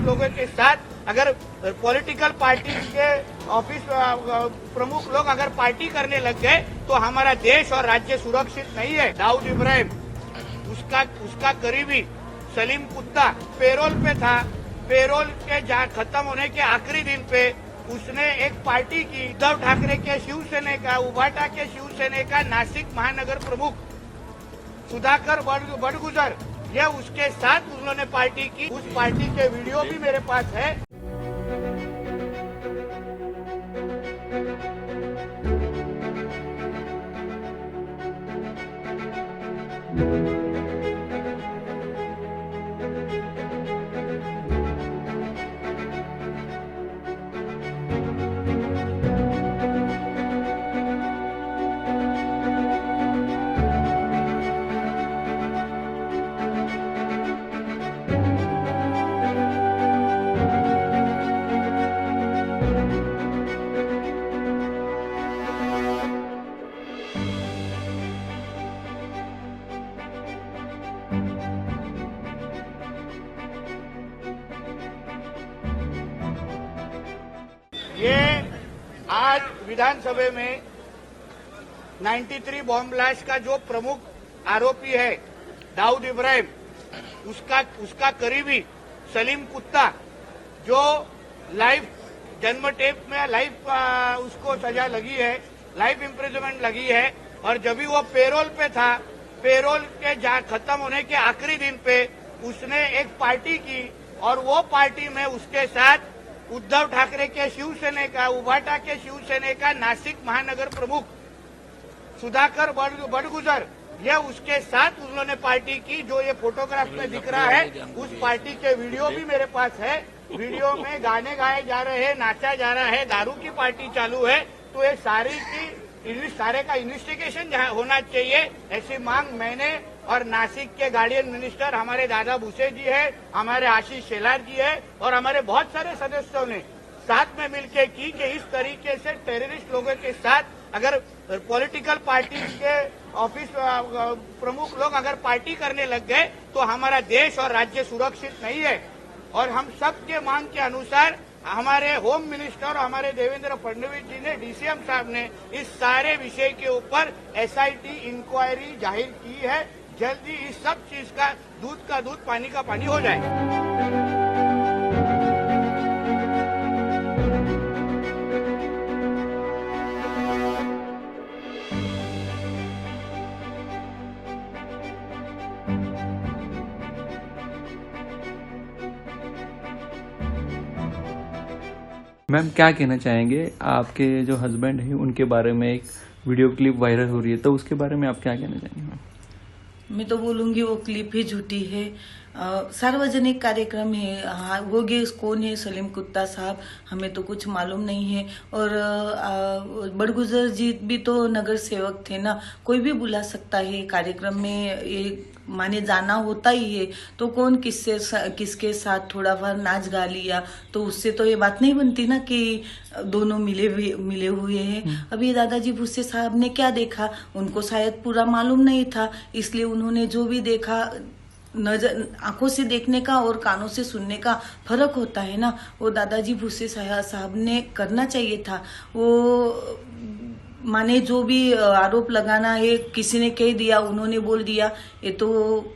लोगों के साथ अगर पॉलिटिकल पार्टी के ऑफिस प्रमुख लोग अगर पार्टी करने लग गए तो हमारा देश और राज्य सुरक्षित नहीं है। दाऊद इब्राहिम उसका करीबी सलीम कुत्ता पेरोल पे था। पेरोल के खत्म होने के आखिरी दिन पे उसने एक पार्टी की, उद्धव ठाकरे के शिवसेना का, उभाटा के शिवसेना का नासिक महानगर प्रमुख सुधाकर बड़गुजर, यह उसके साथ उन्होंने पार्टी की। उस पार्टी के वीडियो भी मेरे पास है। ये आज विधानसभा में 93 बॉम्ब ब्लास्ट का जो प्रमुख आरोपी है दाऊद इब्राहिम, उसका करीबी सलीम कुत्ता, जो लाइफ जन्म टेप में लाइफ उसको सजा लगी है, लाइफ इम्प्रिजनमेंट लगी है, और जब भी वो पेरोल पे था, पेरोल के खत्म होने के आखिरी दिन पे उसने एक पार्टी की और वो पार्टी में उसके साथ उद्धव ठाकरे के शिवसेना का, उभाटा के शिवसेना का नासिक महानगर प्रमुख सुधाकर बड़गुजर, यह उसके साथ उन्होंने पार्टी की। जो ये फोटोग्राफ में दिख रहा है, उस पार्टी के वीडियो भी मेरे पास है। वीडियो में गाने गाए जा रहे हैं, नाचा जा रहा है, दारू की पार्टी चालू है। तो ये सारे का इन्वेस्टिगेशन होना चाहिए, ऐसी मांग मैंने और नासिक के गार्डियन मिनिस्टर हमारे दादा भूसे जी है, हमारे आशीष शेलार जी है और हमारे बहुत सारे सदस्यों ने साथ में मिलकर की कि इस तरीके से टेररिस्ट लोगों के साथ अगर पॉलिटिकल पार्टी के ऑफिस प्रमुख लोग अगर पार्टी करने लग गए तो हमारा देश और राज्य सुरक्षित नहीं है। और हम सबके मांग के अनुसार हमारे होम मिनिस्टर और हमारे देवेंद्र फडणवीस जी ने, डीसीएम साहब ने इस सारे विषय के ऊपर एसआईटी इंक्वायरी जाहिर की है। जल्दी इस सब चीज का दूध पानी का पानी हो जाए। मैम, क्या कहना चाहेंगे? आपके जो हस्बैंड हैं उनके बारे में एक वीडियो क्लिप वायरल हो रही है, तो उसके बारे में आप क्या कहना चाहेंगे मैम? मैं तो बोलूंगी वो क्लिप ही झूठी है। सार्वजनिक कार्यक्रम है, हाँ, वो कौन है सलीम कुत्ता साहब, हमें तो कुछ मालूम नहीं है। और बड़गुजर जी भी तो नगर सेवक थे ना, कोई भी बुला सकता है कार्यक्रम में, ये माने जाना होता ही है। तो कौन किसके साथ थोड़ा बार नाच गा लिया तो उससे तो ये बात नहीं बनती ना कि दोनों मिले हुए हैं। अभी दादाजी भूसे साहब ने क्या देखा, उनको शायद पूरा मालूम नहीं था, इसलिए उन्होंने जो भी देखा, नजर आंखों से देखने का और कानों से सुनने का फर्क होता है ना, वो दादाजी भूसे साहब ने करना चाहिए था। वो माने जो भी आरोप लगाना है, किसी ने कह दिया, उन्होंने बोल दिया, ये तो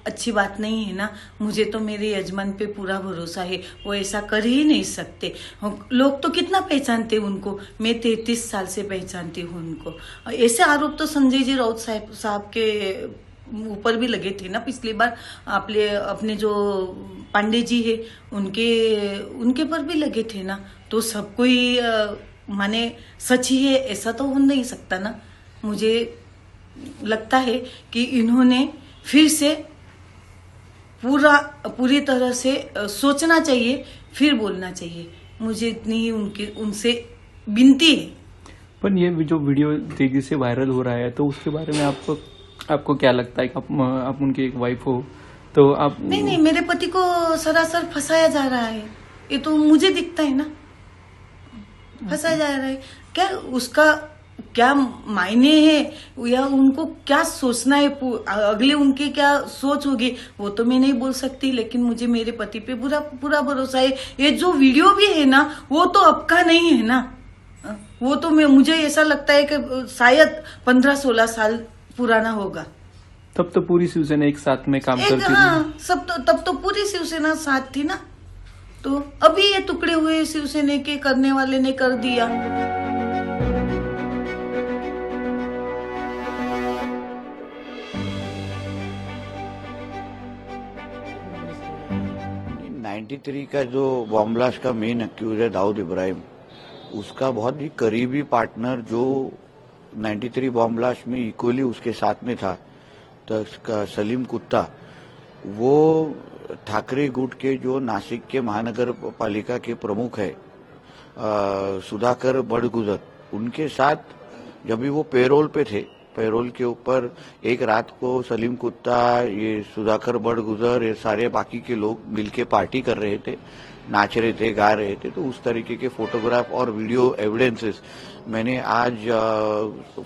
अच्छी बात नहीं है ना। मुझे तो मेरे यजमान पे पूरा भरोसा है, वो ऐसा कर ही नहीं सकते। लोग तो कितना पहचानते उनको, मैं 33 साल से पहचानती हूँ उनको। ऐसे आरोप तो संजय जी राउत साहब के ऊपर भी लगे थे ना पिछली बार, अपने जो पांडे जी है उनके पर भी लगे थे ना। तो सब कोई माने सच ही है ऐसा तो हो नहीं सकता ना। मुझे लगता है कि इन्होंने फिर से पूरी तरह से सोचना चाहिए, फिर बोलना चाहिए। मुझे इतनी ही उनसे विनती है। पर ये जो वीडियो तेजी से वायरल हो रहा है, तो उसके बारे में आपको क्या लगता है कि आप उनकी एक वाइफ हो तो आप? नहीं, मेरे पति को सरासर फंसाया जा रहा है, ये तो मुझे दिखता है ना, फंसाया जा रहा है। क्या उसका क्या मायने हैं या उनको क्या सोचना है, अगले उनके क्या सोच होगी वो तो मैं नहीं बोल सकती, लेकिन मुझे मेरे पति पे पूरा पूरा भरोसा है। ये जो वीडियो भी है ना वो तो अब का नहीं है ना, वो तो मुझे ऐसा लगता है कि शायद 15-16 साल पुराना होगा। तब तो पूरी शिवसेना एक साथ में काम करती थी। हाँ, सब तो तब तो पूरी शिवसेना साथ थी ना, तो अभी ये टुकड़े हुए शिवसेना के करने वाले ने कर दिया। '93 का जो बॉम्ब ब्लास्ट का मेन एक्यूज है दाऊद इब्राहिम, उसका बहुत ही करीबी पार्टनर जो 93 बॉम्ब ब्लास्ट में इक्वली उसके साथ में था, तो उसका सलीम कुत्ता, वो ठाकरे गुट के जो नासिक के महानगर पालिका के प्रमुख है सुधाकर बड़गुजर, उनके साथ जब भी वो पेरोल पे थे, पेरोल के ऊपर एक रात को सलीम कुत्ता, ये सुधाकर बड़गुजर, ये सारे बाकी के लोग मिलके पार्टी कर रहे थे, नाच रहे थे, गा रहे थे। तो उस तरीके के फोटोग्राफ और वीडियो एविडेंसेस मैंने आज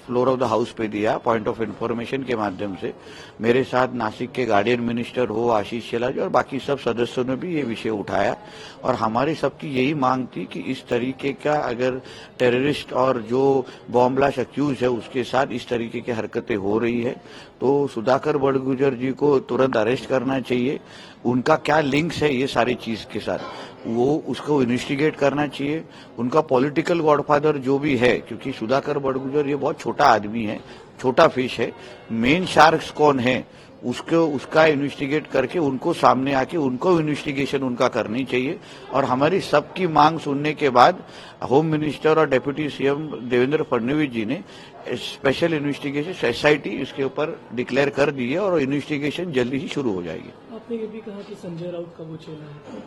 फ्लोर ऑफ द हाउस पे दिया, पॉइंट ऑफ इंफॉर्मेशन के माध्यम से। मेरे साथ नासिक के गार्डियन मिनिस्टर हो आशीष शेलार और बाकी सब सदस्यों ने भी ये विषय उठाया, और हमारी सबकी यही मांग थी कि इस तरीके का अगर टेररिस्ट और जो बॉम्ब ब्लास्ट एक्यूज है उसके साथ इस तरीके की हरकतें हो रही है तो सुधाकर बड़गुजर जी को तुरंत अरेस्ट करना चाहिए। उनका क्या लिंक्स है ये सारी चीज के साथ, वो उसको इन्वेस्टिगेट करना चाहिए। उनका पॉलिटिकल गॉडफादर जो भी है, क्योंकि सुधाकर बड़गुजर ये बहुत छोटा आदमी है, छोटा फिश है, मेन शार्क्स कौन है उसका इन्वेस्टिगेट करके उनको सामने आके उनको इन्वेस्टिगेशन उनका करनी चाहिए। और हमारी सबकी मांग सुनने के बाद होम मिनिस्टर और डेप्यूटी सीएम देवेंद्र फडणवीस जी ने स्पेशल इन्वेस्टिगेशन SIT इसके ऊपर डिक्लेयर कर दी है और इन्वेस्टिगेशन जल्दी ही शुरू हो जाएगी। आपने ये भी कहा कि संजय राउत का वो चेला है।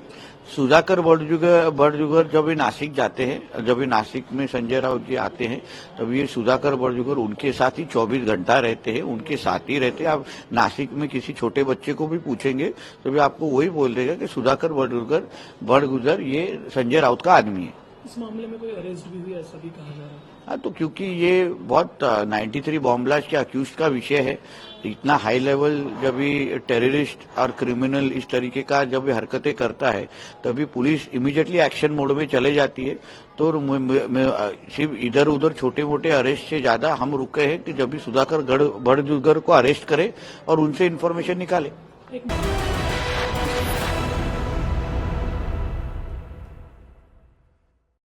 सुधाकर बड़जुगर जब ये नासिक जाते हैं, जब ये नासिक में संजय राउत जी आते हैं, तब ये सुधाकर बड़जुगर उनके साथ ही 24 घंटा रहते हैं, उनके साथ ही रहते हैं। आप नासिक में किसी छोटे बच्चे को भी पूछेंगे तो भी आपको वही बोल देगा कि सुधाकर बड़गुजर ये संजय राउत का आदमी है। इस मामले में कोई अरेस्ट भी हुई ऐसा भी कहा जा रहा है। हाँ, तो क्योंकि ये बहुत 93 बॉम्ब ब्लास्ट के अक्यूज का विषय है, इतना हाई लेवल जब भी टेररिस्ट और क्रिमिनल इस तरीके का जब भी हरकतें करता है तभी पुलिस इमीडिएटली एक्शन मोड में चले जाती है। तो सिर्फ इधर उधर छोटे मोटे अरेस्ट से ज्यादा हम रुके हैं कि जब भी सुधाकर बड़गुजर को अरेस्ट करे और उनसे इन्फॉर्मेशन निकाले।